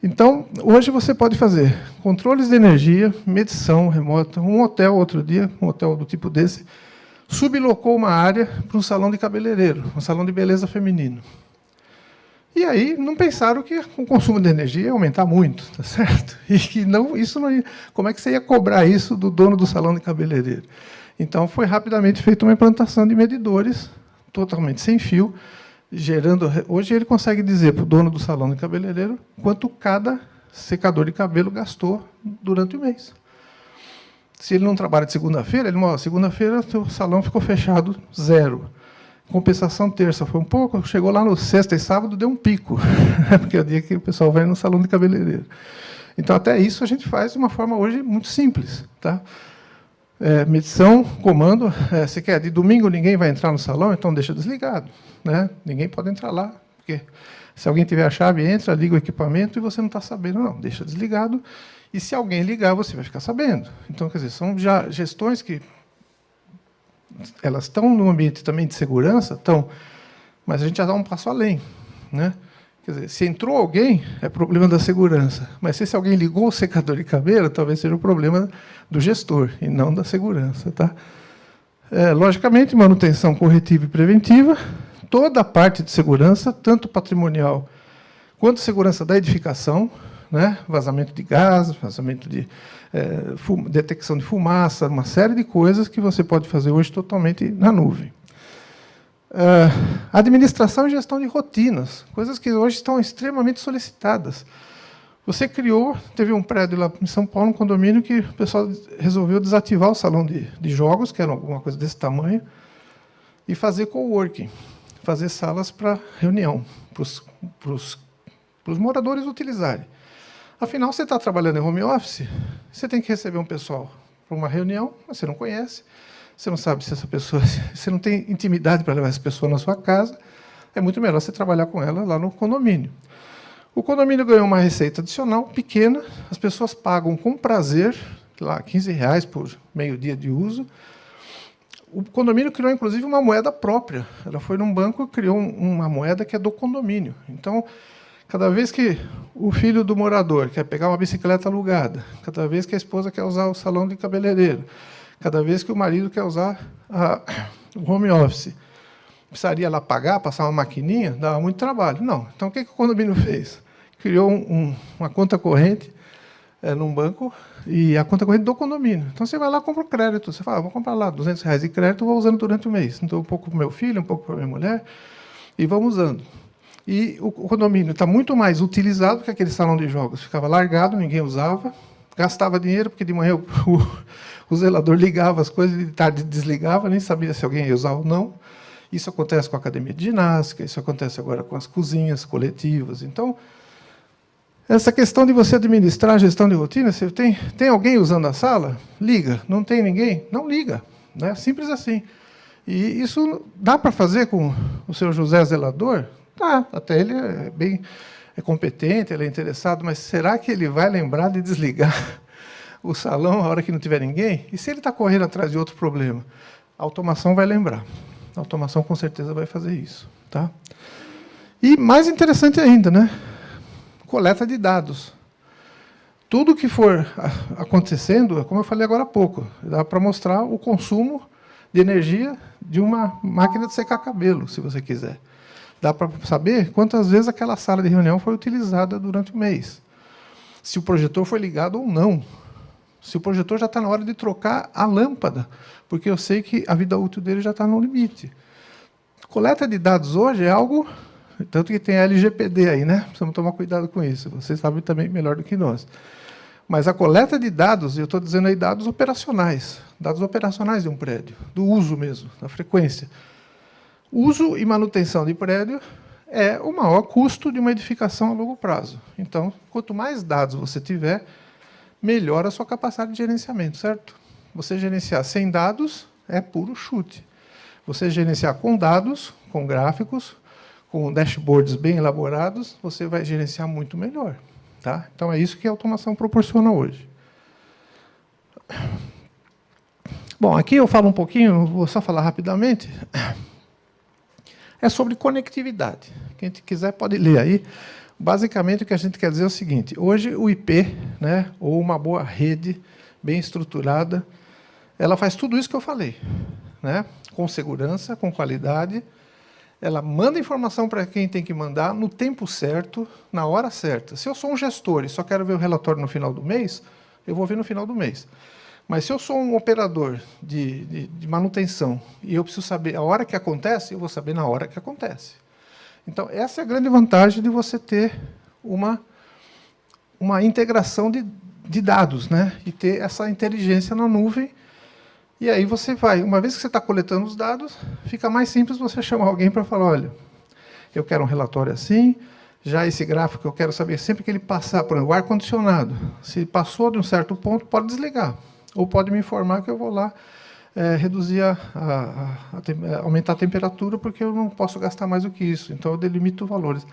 Então, hoje você pode fazer controles de energia, medição remota, um hotel, outro dia, um hotel do tipo desse, sublocou uma área para um salão de cabeleireiro, um salão de beleza feminino. E aí não pensaram que o consumo de energia ia aumentar muito, tá certo? E que como é que você ia cobrar isso do dono do salão de cabeleireiro? Então foi rapidamente feita uma implantação de medidores totalmente sem fio, gerando. Hoje ele consegue dizer para o dono do salão de cabeleireiro quanto cada secador de cabelo gastou durante o mês. Se ele não trabalha de segunda-feira, ele fala, segunda-feira o salão ficou fechado, 0. Compensação terça foi um pouco, chegou lá no sexta e sábado, deu um pico, porque é o dia que o pessoal vai no salão de cabeleireiro. Então, até isso a gente faz de uma forma hoje muito simples. Tá? Medição, comando, você quer, de domingo ninguém vai entrar no salão, então deixa desligado. Né? Ninguém pode entrar lá, porque se alguém tiver a chave, entra, liga o equipamento e você não está sabendo, não, deixa desligado. E se alguém ligar, você vai ficar sabendo. Então, quer dizer, são já gestões que elas estão no ambiente também de segurança, estão, mas a gente já dá um passo além. Né? Quer dizer, se entrou alguém, é problema da segurança. Mas se alguém ligou o secador de cabelo, talvez seja o problema do gestor, e não da segurança. Tá? Logicamente, manutenção corretiva e preventiva, toda a parte de segurança, tanto patrimonial quanto segurança da edificação, né? Vazamento de gás, vazamento de detecção de fumaça, uma série de coisas que você pode fazer hoje totalmente na nuvem. Administração e gestão de rotinas, coisas que hoje estão extremamente solicitadas. Você criou, teve um prédio lá em São Paulo, um condomínio, que o pessoal resolveu desativar o salão de jogos, que era alguma coisa desse tamanho, e fazer coworking, fazer salas para reunião, para os moradores utilizarem. Afinal, você está trabalhando em home office, você tem que receber um pessoal para uma reunião, mas você não conhece, você não sabe se essa pessoa, você não tem intimidade para levar essa pessoa na sua casa, é muito melhor você trabalhar com ela lá no condomínio. O condomínio ganhou uma receita adicional pequena, as pessoas pagam com prazer, lá, R$15 por meio dia de uso. O condomínio criou, inclusive, uma moeda própria. Ela foi num banco e criou uma moeda que é do condomínio. Então, cada vez que o filho do morador quer pegar uma bicicleta alugada, cada vez que a esposa quer usar o salão de cabeleireiro, cada vez que o marido quer usar o home office, precisaria lá pagar, passar uma maquininha, dava muito trabalho. Não. Então, o que o condomínio fez? Criou uma conta corrente num banco, e a conta corrente do condomínio. Então, você vai lá e compra o crédito. Você fala, vou comprar lá R$200 de crédito, vou usando durante o mês. Então, um pouco para o meu filho, um pouco para a minha mulher, e vamos usando. E o condomínio está muito mais utilizado que aquele salão de jogos. Ficava largado, ninguém usava, gastava dinheiro, porque de manhã o zelador ligava as coisas, de tarde desligava, nem sabia se alguém ia usar ou não. Isso acontece com a academia de ginástica, isso acontece agora com as cozinhas coletivas. Então, essa questão de você administrar a gestão de rotina, você tem alguém usando a sala? Liga. Não tem ninguém? Não liga. Né? Simples assim. E isso dá para fazer com o seu José Zelador? Tá, até ele é competente, ele é interessado, mas será que ele vai lembrar de desligar o salão a hora que não tiver ninguém? E se ele está correndo atrás de outro problema? A automação vai lembrar. A automação, com certeza, vai fazer isso. Tá? E mais interessante ainda, né? Coleta de dados. Tudo que for acontecendo, como eu falei agora há pouco, dá para mostrar o consumo de energia de uma máquina de secar cabelo, se você quiser. Dá para saber quantas vezes aquela sala de reunião foi utilizada durante o mês. Se o projetor foi ligado ou não. Se o projetor já está na hora de trocar a lâmpada, porque eu sei que a vida útil dele já está no limite. Coleta de dados hoje é algo... Tanto que tem a LGPD aí, né? Precisamos tomar cuidado com isso. Vocês sabem também melhor do que nós. Mas a coleta de dados, eu estou dizendo aí dados operacionais de um prédio, do uso mesmo, da frequência. Uso e manutenção de prédio é o maior custo de uma edificação a longo prazo. Então, quanto mais dados você tiver, melhor a sua capacidade de gerenciamento, certo? Você gerenciar sem dados é puro chute. Você gerenciar com dados, com gráficos, com dashboards bem elaborados, você vai gerenciar muito melhor. Tá? Então, é isso que a automação proporciona hoje. Bom, aqui eu falo um pouquinho, vou só falar rapidamente. É sobre conectividade. Quem quiser pode ler aí. Basicamente, o que a gente quer dizer é o seguinte. Hoje, o IP, né, ou uma boa rede bem estruturada, ela faz tudo isso que eu falei. Né? Com segurança, com qualidade. Ela manda informação para quem tem que mandar, no tempo certo, na hora certa. Se eu sou um gestor e só quero ver o relatório no final do mês, eu vou ver no final do mês. Mas se eu sou um operador de manutenção e eu preciso saber a hora que acontece, eu vou saber na hora que acontece. Então, essa é a grande vantagem de você ter uma integração de dados, né? E ter essa inteligência na nuvem. E aí você vai, uma vez que você está coletando os dados, fica mais simples você chamar alguém para falar, olha, eu quero um relatório assim, já esse gráfico eu quero saber sempre que ele passar, por exemplo, o ar-condicionado, se passou de um certo ponto, pode desligar. ou pode me informar que eu vou lá reduzir aumentar a temperatura, porque eu não posso gastar mais do que isso. Então, eu delimito valores.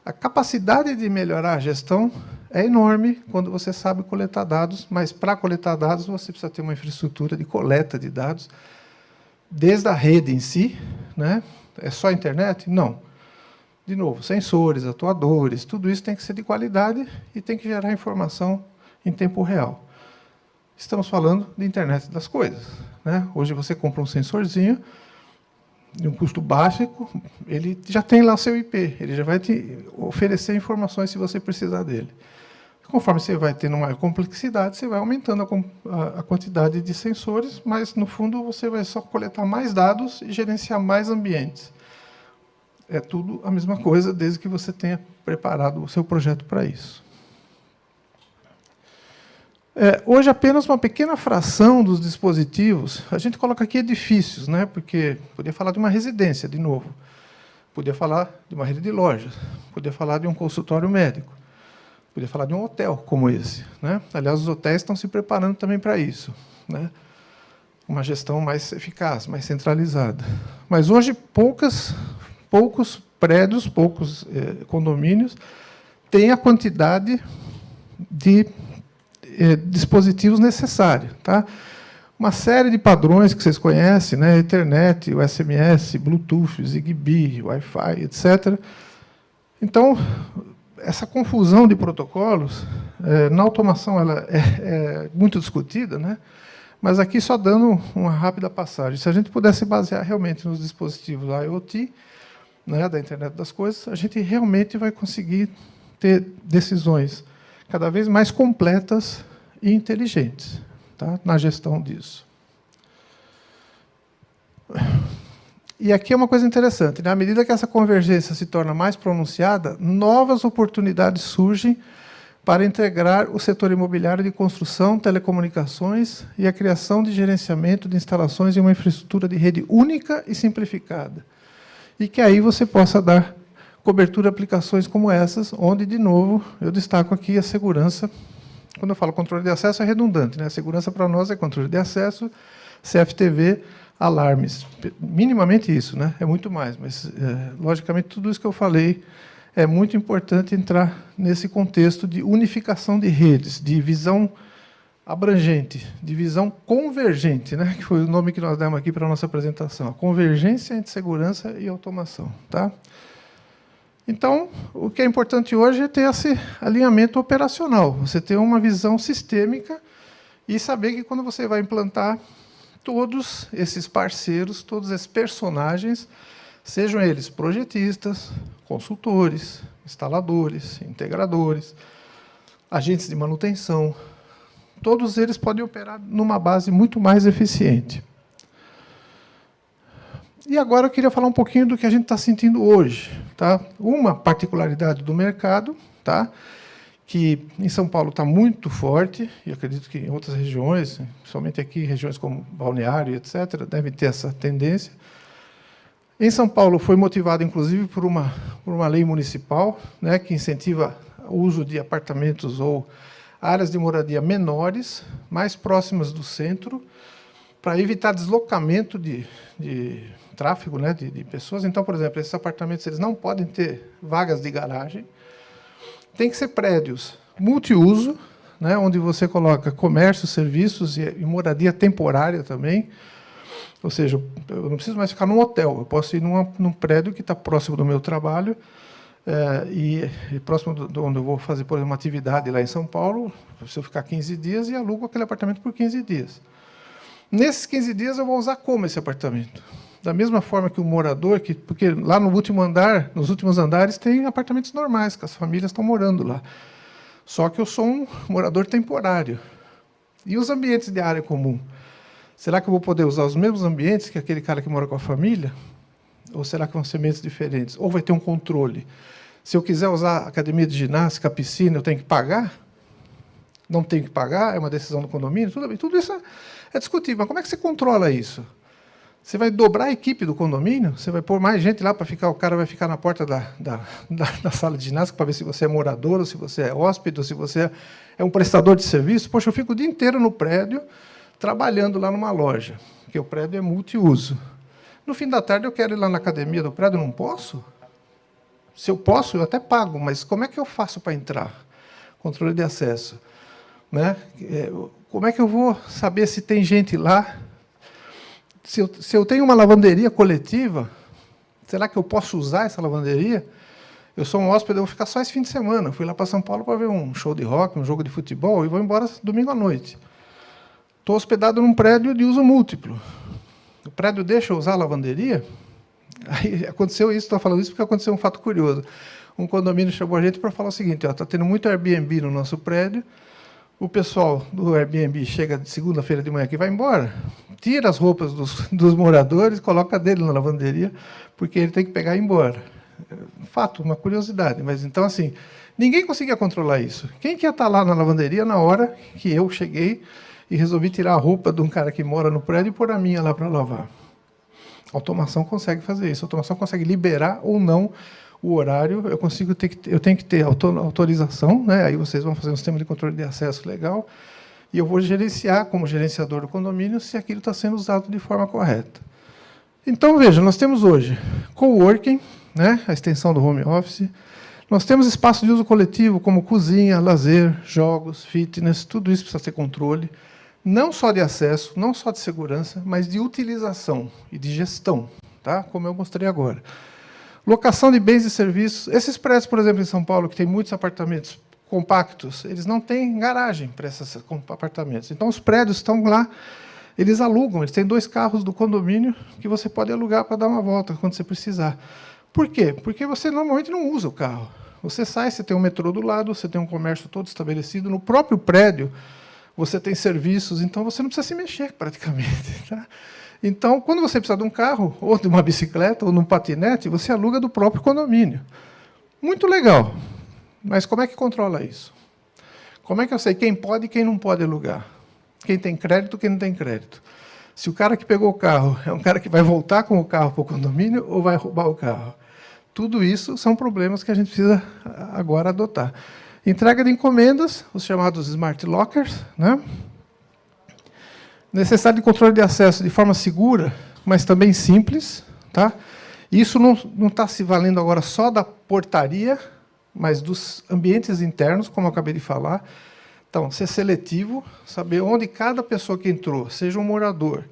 A capacidade de melhorar a gestão é enorme quando você sabe coletar dados, mas para coletar dados você precisa ter uma infraestrutura de coleta de dados, desde a rede em si, né? É só a internet? Não. De novo, sensores, atuadores, tudo isso tem que ser de qualidade e tem que gerar informação em tempo real. Estamos falando de internet das coisas, né? Hoje você compra um sensorzinho de um custo básico, ele já tem lá o seu IP, ele já vai te oferecer informações se você precisar dele. Conforme você vai tendo maior complexidade, você vai aumentando a quantidade de sensores, mas, no fundo, você vai só coletar mais dados e gerenciar mais ambientes. É tudo a mesma coisa, desde que você tenha preparado o seu projeto para isso. Hoje, apenas uma pequena fração dos dispositivos, a gente coloca aqui edifícios, né? Porque podia falar de uma residência, de novo, podia falar de uma rede de lojas, podia falar de um consultório médico, podia falar de um hotel como esse, né? Aliás, os hotéis estão se preparando também para isso, né? Uma gestão mais eficaz, mais centralizada. Mas hoje, poucos prédios, poucos condomínios têm a quantidade de dispositivos necessários, tá? Uma série de padrões que vocês conhecem, né? Ethernet, o SMS, Bluetooth, Zigbee, Wi-Fi, etc. Então, essa confusão de protocolos, na automação ela é muito discutida, né? Mas aqui só dando uma rápida passagem. Se a gente pudesse basear realmente nos dispositivos IoT, né, da internet das coisas, a gente realmente vai conseguir ter decisões cada vez mais completas e inteligentes, tá, na gestão disso. E aqui é uma coisa interessante, né? À medida que essa convergência se torna mais pronunciada, novas oportunidades surgem para integrar o setor imobiliário de construção, telecomunicações e a criação de gerenciamento de instalações em uma infraestrutura de rede única e simplificada. E que aí você possa dar cobertura a aplicações como essas, onde, de novo, eu destaco aqui a segurança. Quando eu falo controle de acesso, é redundante, né? A segurança para nós é controle de acesso, CFTV, alarmes. Minimamente isso, né? É muito mais, mas, logicamente, tudo isso que eu falei é muito importante entrar nesse contexto de unificação de redes, de visão abrangente, de visão convergente, né? Que foi o nome que nós demos aqui para a nossa apresentação. A convergência entre segurança e automação, tá? Então, o que é importante hoje é ter esse alinhamento operacional, você ter uma visão sistêmica e saber que quando você vai implantar todos esses parceiros, todos esses personagens, sejam eles projetistas, consultores, instaladores, integradores, agentes de manutenção, todos eles podem operar numa base muito mais eficiente. E agora eu queria falar um pouquinho do que a gente está sentindo hoje, tá? Uma particularidade do mercado, tá? Que em São Paulo está muito forte, e acredito que em outras regiões, principalmente aqui, regiões como Balneário, etc., devem ter essa tendência. Em São Paulo foi motivado, inclusive, por uma lei municipal, né, que incentiva o uso de apartamentos ou áreas de moradia menores, mais próximas do centro, para evitar deslocamento de tráfego, né, de pessoas. Então, por exemplo, esses apartamentos eles não podem ter vagas de garagem. Tem que ser prédios multiuso, né, onde você coloca comércio, serviços e moradia temporária também. Ou seja, eu não preciso mais ficar num hotel, eu posso ir num prédio que está próximo do meu trabalho, e próximo de onde eu vou fazer, por exemplo, uma atividade lá em São Paulo, se eu ficar 15 dias e alugo aquele apartamento por 15 dias. Nesses 15 dias eu vou usar como esse apartamento? Da mesma forma que o morador, porque lá no último andar, nos últimos andares, tem apartamentos normais, que as famílias estão morando lá. Só que eu sou um morador temporário. E os ambientes de área comum? Será que eu vou poder usar os mesmos ambientes que aquele cara que mora com a família? Ou será que vão ser ambientes diferentes? Ou vai ter um controle? Se eu quiser usar a academia de ginástica, a piscina, eu tenho que pagar? Não tenho que pagar? É uma decisão do condomínio? Tudo bem. Tudo isso é discutível. Mas como é que você controla isso? Você vai dobrar a equipe do condomínio? Você vai pôr mais gente lá para ficar? O cara vai ficar na porta da sala de ginástica para ver se você é morador, ou se você é hóspede, ou se você é um prestador de serviço? Poxa, eu fico o dia inteiro no prédio, trabalhando lá numa loja, porque o prédio é multiuso. No fim da tarde, eu quero ir lá na academia do prédio, não posso? Se eu posso, eu até pago, mas como é que eu faço para entrar? Controle de acesso. Né? Como é que eu vou saber se tem gente lá? Se eu tenho uma lavanderia coletiva, será que eu posso usar essa lavanderia? Eu sou um hóspede, eu vou ficar só esse fim de semana. Fui lá para São Paulo para ver um show de rock, um jogo de futebol, e vou embora domingo à noite. Estou hospedado num prédio de uso múltiplo. O prédio deixa eu usar a lavanderia? Aí aconteceu isso, estou falando isso porque aconteceu um fato curioso. Um condomínio chamou a gente para falar o seguinte: está tendo muito Airbnb no nosso prédio, o pessoal do Airbnb chega de segunda-feira de manhã que vai embora, tira as roupas dos moradores, coloca dele na lavanderia, porque ele tem que pegar e ir embora. Fato, uma curiosidade, mas então assim, ninguém conseguia controlar isso. Quem que ia estar lá na lavanderia na hora que eu cheguei e resolvi tirar a roupa de um cara que mora no prédio e pôr a minha lá para lavar? A automação consegue fazer isso, a automação consegue liberar ou não o horário, eu tenho que ter autorização, né? Aí vocês vão fazer um sistema de controle de acesso legal, e eu vou gerenciar, como gerenciador do condomínio, se aquilo está sendo usado de forma correta. Então, veja, nós temos hoje coworking, né? A extensão do home office, nós temos espaço de uso coletivo, como cozinha, lazer, jogos, fitness, tudo isso precisa ter controle, não só de acesso, não só de segurança, mas de utilização e de gestão, tá? Como eu mostrei agora. Locação de bens e serviços. Esses prédios, por exemplo, em São Paulo, que tem muitos apartamentos compactos, eles não têm garagem para esses apartamentos. Então, os prédios estão lá, eles alugam, eles têm 2 carros do condomínio que você pode alugar para dar uma volta quando você precisar. Por quê? Porque você normalmente não usa o carro. Você sai, você tem um metrô do lado, você tem um comércio todo estabelecido. No próprio prédio, você tem serviços, então você não precisa se mexer praticamente. Tá? Então, quando você precisa de um carro, ou de uma bicicleta, ou de um patinete, você aluga do próprio condomínio. Muito legal. Mas como é que controla isso? Como é que eu sei quem pode e quem não pode alugar? Quem tem crédito e quem não tem crédito? Se o cara que pegou o carro é um cara que vai voltar com o carro para o condomínio ou vai roubar o carro? Tudo isso são problemas que a gente precisa agora adotar. Entrega de encomendas, os chamados smart lockers, né? Necessidade de controle de acesso de forma segura, mas também simples. Tá? Isso não está se valendo agora só da portaria, mas dos ambientes internos, como eu acabei de falar. Então, ser seletivo, saber onde cada pessoa que entrou, seja um morador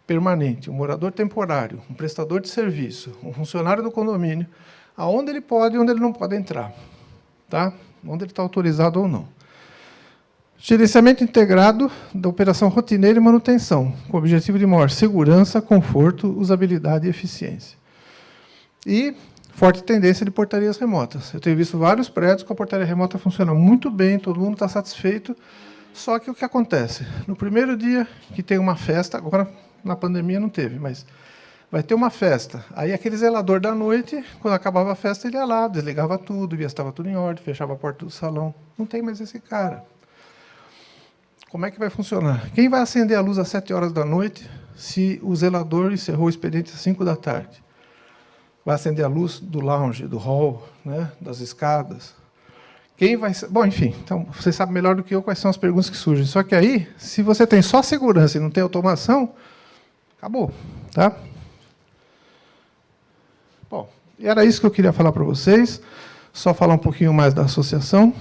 permanente, um morador temporário, um prestador de serviço, um funcionário do condomínio, aonde ele pode e onde ele não pode entrar. Tá? Onde ele está autorizado ou não. Gerenciamento integrado da operação rotineira e manutenção, com o objetivo de maior segurança, conforto, usabilidade e eficiência. E forte tendência de portarias remotas. Eu tenho visto vários prédios com a portaria remota funciona muito bem, todo mundo está satisfeito, só que o que acontece? No primeiro dia que tem uma festa, agora na pandemia não teve, mas vai ter uma festa. Aí aquele zelador da noite, quando acabava a festa, ele ia lá, desligava tudo, via se estava tudo em ordem, fechava a porta do salão. Não tem mais esse cara. Como é que vai funcionar? Quem vai acender a luz às 7 horas da noite se o zelador encerrou o expediente às 5 da tarde? Vai acender a luz do lounge, do hall, né, das escadas? Quem vai... Bom, enfim, então, você sabe melhor do que eu quais são as perguntas que surgem. Só que aí, se você tem só segurança e não tem automação, acabou. Tá? Bom, e era isso que eu queria falar para vocês. Só falar um pouquinho mais da associação.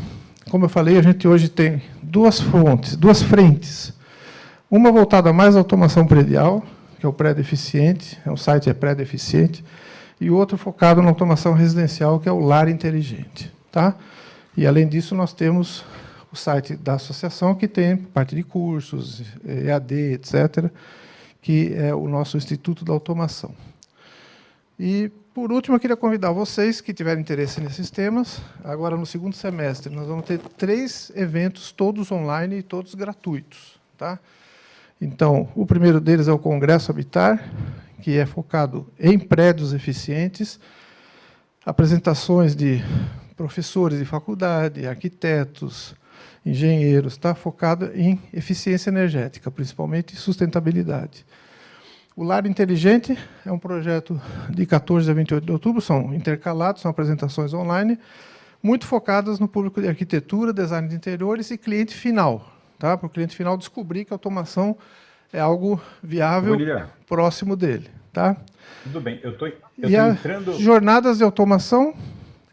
Como eu falei, a gente hoje tem 2 frentes. Uma voltada mais à automação predial, que é o prédio eficiente, o site é prédio eficiente, e o outro focado na automação residencial, que é o lar inteligente. Tá? E, além disso, nós temos o site da associação, que tem parte de cursos, EAD, etc., que é o nosso Instituto da Automação. E, por último, eu queria convidar vocês que tiverem interesse nesses temas. Agora, no segundo semestre, nós vamos ter 3 eventos, todos online e todos gratuitos. Tá? Então, o primeiro deles é o Congresso Habitar, que é focado em prédios eficientes, apresentações de professores de faculdade, arquitetos, engenheiros, está focado em eficiência energética, principalmente sustentabilidade. O Lar Inteligente é um projeto de 14 a 28 de outubro, são intercalados, são apresentações online, muito focadas no público de arquitetura, design de interiores e cliente final, tá? Para o cliente final descobrir que a automação é algo viável, próximo dele, tá? Tudo bem, eu tô E a Jornadas de Automação,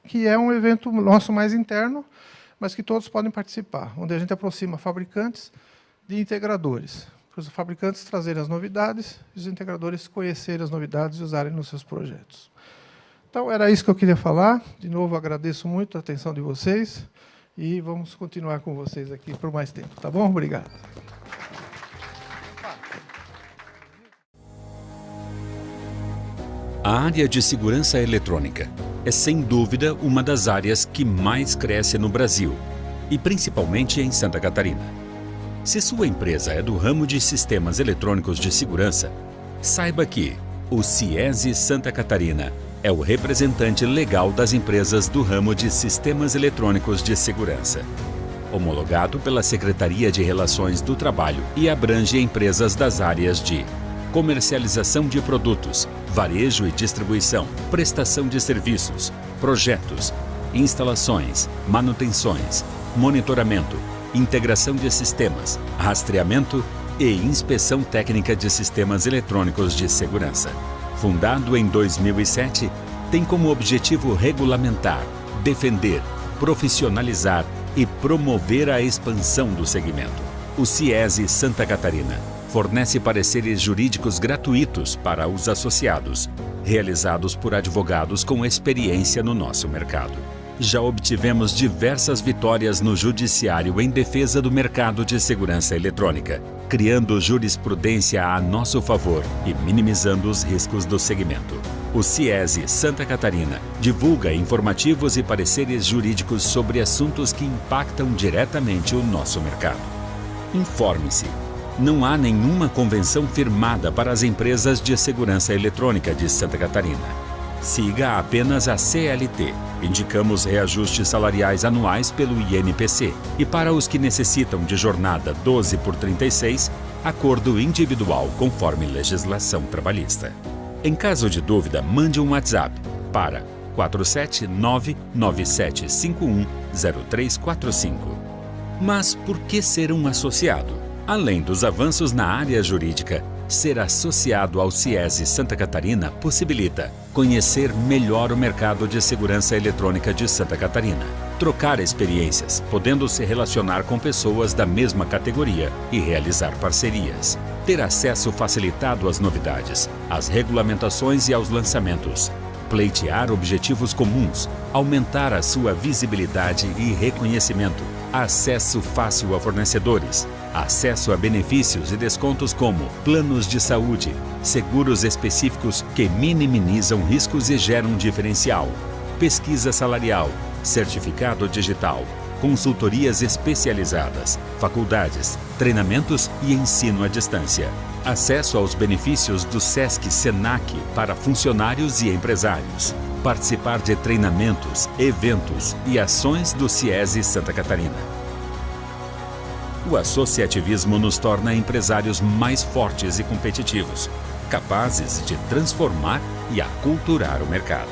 que é um evento nosso mais interno, mas que todos podem participar, onde a gente aproxima fabricantes de integradores, para os fabricantes trazerem as novidades e os integradores conhecerem as novidades e usarem nos seus projetos. Então, era isso que eu queria falar. De novo, agradeço muito a atenção de vocês e vamos continuar com vocês aqui por mais tempo, tá bom? Obrigado. A área de segurança eletrônica é, sem dúvida, uma das áreas que mais cresce no Brasil, e principalmente em Santa Catarina. Se sua empresa é do ramo de sistemas eletrônicos de segurança, saiba que o CIESE Santa Catarina é o representante legal das empresas do ramo de sistemas eletrônicos de segurança, homologado pela Secretaria de Relações do Trabalho e abrange empresas das áreas de comercialização de produtos, varejo e distribuição, prestação de serviços, projetos, instalações, manutenções, monitoramento, integração de sistemas, rastreamento e inspeção técnica de sistemas eletrônicos de segurança. Fundado em 2007, tem como objetivo regulamentar, defender, profissionalizar e promover a expansão do segmento. O CIESE Santa Catarina fornece pareceres jurídicos gratuitos para os associados, realizados por advogados com experiência no nosso mercado. Já obtivemos diversas vitórias no judiciário em defesa do mercado de segurança eletrônica, criando jurisprudência a nosso favor e minimizando os riscos do segmento. O CIESE Santa Catarina divulga informativos e pareceres jurídicos sobre assuntos que impactam diretamente o nosso mercado. Informe-se. Não há nenhuma convenção firmada para as empresas de segurança eletrônica de Santa Catarina. Siga apenas a CLT. Indicamos reajustes salariais anuais pelo INPC e para os que necessitam de jornada 12/36, acordo individual conforme legislação trabalhista. Em caso de dúvida, mande um WhatsApp para 47997510345. Mas por que ser um associado? Além dos avanços na área jurídica, ser associado ao CIESE Santa Catarina possibilita conhecer melhor o mercado de segurança eletrônica de Santa Catarina, trocar experiências, podendo se relacionar com pessoas da mesma categoria e realizar parcerias, ter acesso facilitado às novidades, às regulamentações e aos lançamentos, pleitear objetivos comuns, aumentar a sua visibilidade e reconhecimento, acesso fácil a fornecedores, acesso a benefícios e descontos como planos de saúde, seguros específicos que minimizam riscos e geram diferencial, pesquisa salarial, certificado digital, consultorias especializadas, faculdades, treinamentos e ensino à distância. Acesso aos benefícios do SESC-SENAC para funcionários e empresários. Participar de treinamentos, eventos e ações do CIESE Santa Catarina. O associativismo nos torna empresários mais fortes e competitivos, capazes de transformar e aculturar o mercado.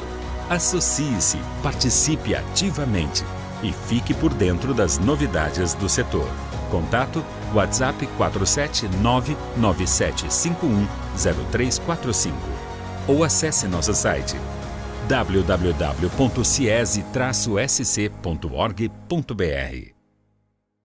Associe-se, participe ativamente e fique por dentro das novidades do setor. Contato WhatsApp 47997510345 ou acesse nosso site www.ciese-sc.org.br.